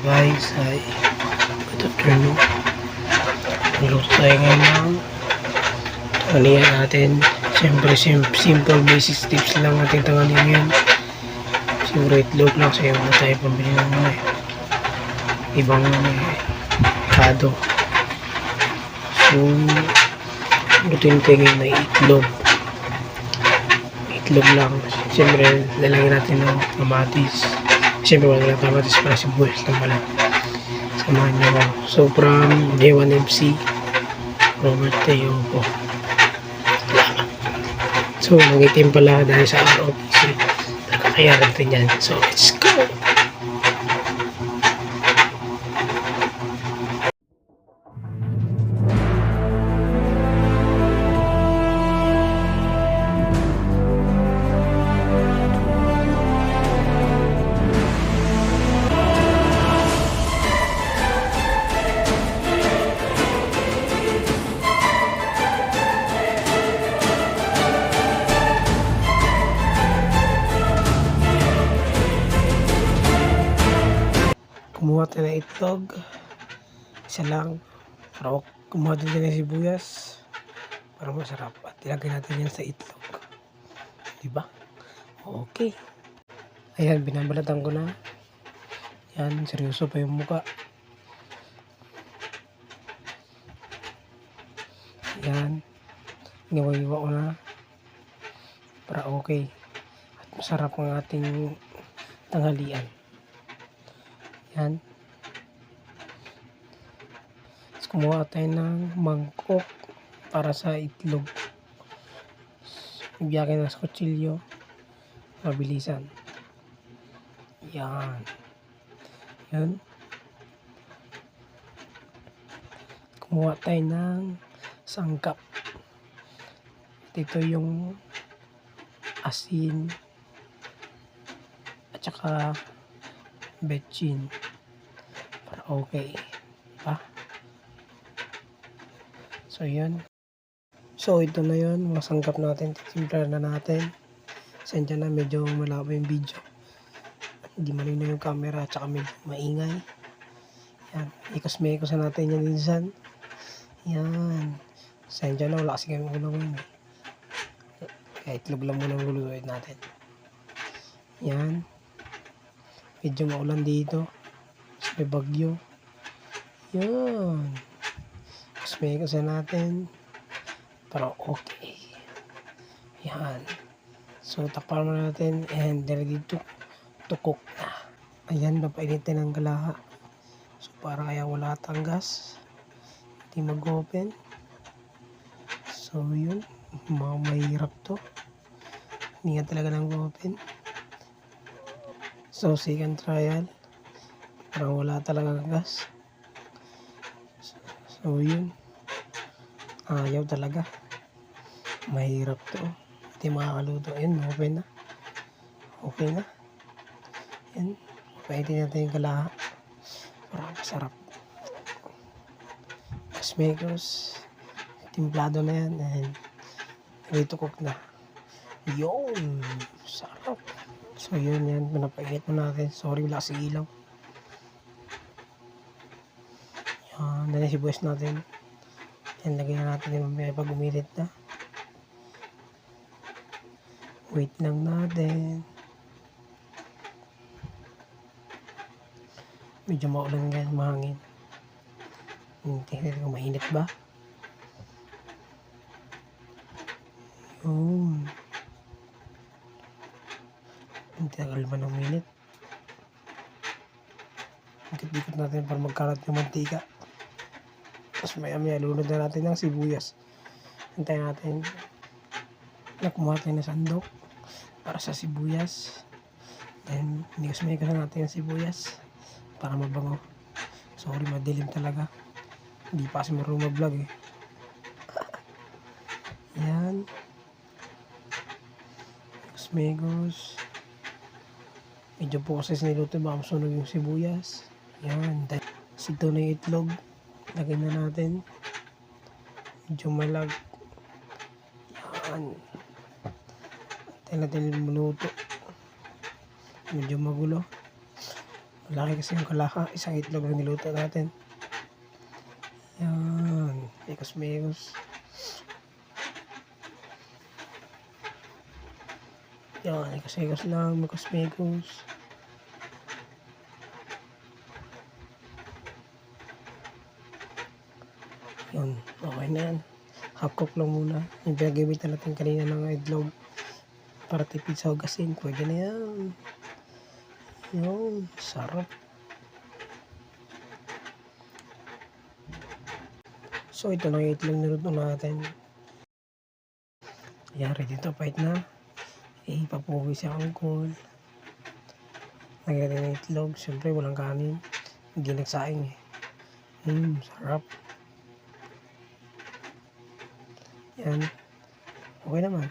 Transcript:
Guys, hi. Good afternoon. Magluto tayo ngayon ng tanghalian natin. Siyempre, simple basic tips lang ating tanghalian ngayon. Siguro itlog lang kasi wala tayo pambili ng ibang kado. So, lutuin tayo ngayon na itlog. Itlog lang. Siyempre, lalagyan natin ng kamatis. Siyempre, wala lang kamatis para sibuyas lang pala. Samahan niyo ako. So, from J1MC, Robert Teo po. So, mag-itim pala dahil sa ROPC. Nakakayaran din yan. So, let's go! Kumuha tayo ng itlog. Isa lang. Para kumuha din tayo ng sibuyas. Para masarap. At ilagay natin yan sa itlog. Diba? Okay. Ayan, binabalatan ko na. Yan, seryoso pa yung muka. Yan. Iniwa-iwa ko na. Para okay. At masarap ang ating tanghalian. Yan. Tapos kumuha tayo ng mangkok para sa itlog. Ibiyakin na sa kutsilyo. Mabilisan. Yan. Yan. Kumuha tayo ng sangkap. Ito yung asin at saka betchin para okay pa. So yun. So ito na yun, mga sangkap natin. Timpla na natin. Sensya na medyo malabo yung video. Hindi malinaw yung camera at saka medyo maingay. Yan. Ikos-mekos na natin yan minsan. Yan. Sensya na, wala kasi kami ulo ngayon. Kaya itlog lang muna ang lulutuin natin. Yan. Medyo maulan dito. May bagyo. Yan. Ikos-mekos na natin. Para okay. Yan. So, takpan mo natin and ready to cook na. Ayan, napainitin ng galaha. So, para kaya wala tanggas. Hindi mag-open. So, yun. Mahirap to. Hindi nga talaga nang-open. So, second trial. Parang wala talaga gas. So, yun. Ayaw talaga. Mahirap to. Hindi makakaluto. Ayun, open na. Okay na. Yan. Painitin natin yung kalaha. Parang masarap. Kasmekos. Timplado na yan. And ready to cook na. Yun. Sarap. So yun yan. Pinapainit mo natin. Sorry, wala kasi ilaw. Yan. Dahil sibuyas natin. Yan. Lagyan na natin yung mamaya pag umilit na. Wait lang natin. Medyo maulan ngayon, mahangin. Tingnan ko mainit ba? Yun. Tagal ba ng minute? Ikot-ikot natin para magkalat yung mantika. Tapos maya-maya lunod na natin ng sibuyas. Hintayin natin. Kumuha tayo ng sandok para sa sibuyas. Then, nigas-migas natin yung sibuyas para mabango. Sorry, madilim talaga. Hindi pa kasi marunong mag-vlog eh. Yan. Nigas-migas. Medyo po kasi siniluto, baka masunog yung sibuyas. Yan. Sito na yung itlog. Lagyan na natin. Medyo malag. Yan. Antayin natin lumuto. Medyo magulo. Malaki kasi yung kalaka. Isang itlog lang niluto natin. Yan. Mekos-mekos. Yan. Mekos-mekos lang. Mekos-mekos. Yun. Okay na yan. Half cook lang muna. Yung pinagimitan natin kanina ng itlog. Para tipid sa hugasin. Pwede na yan. Yun. Sarap. So ito na yung itlog niluto natin. Ayan, ready to fight na. Ipapuwi sa angkol. Lagyan natin ng itlog. Siyempre walang kanin. Hindi nagsaing eh. Sarap. Yan. Okay naman.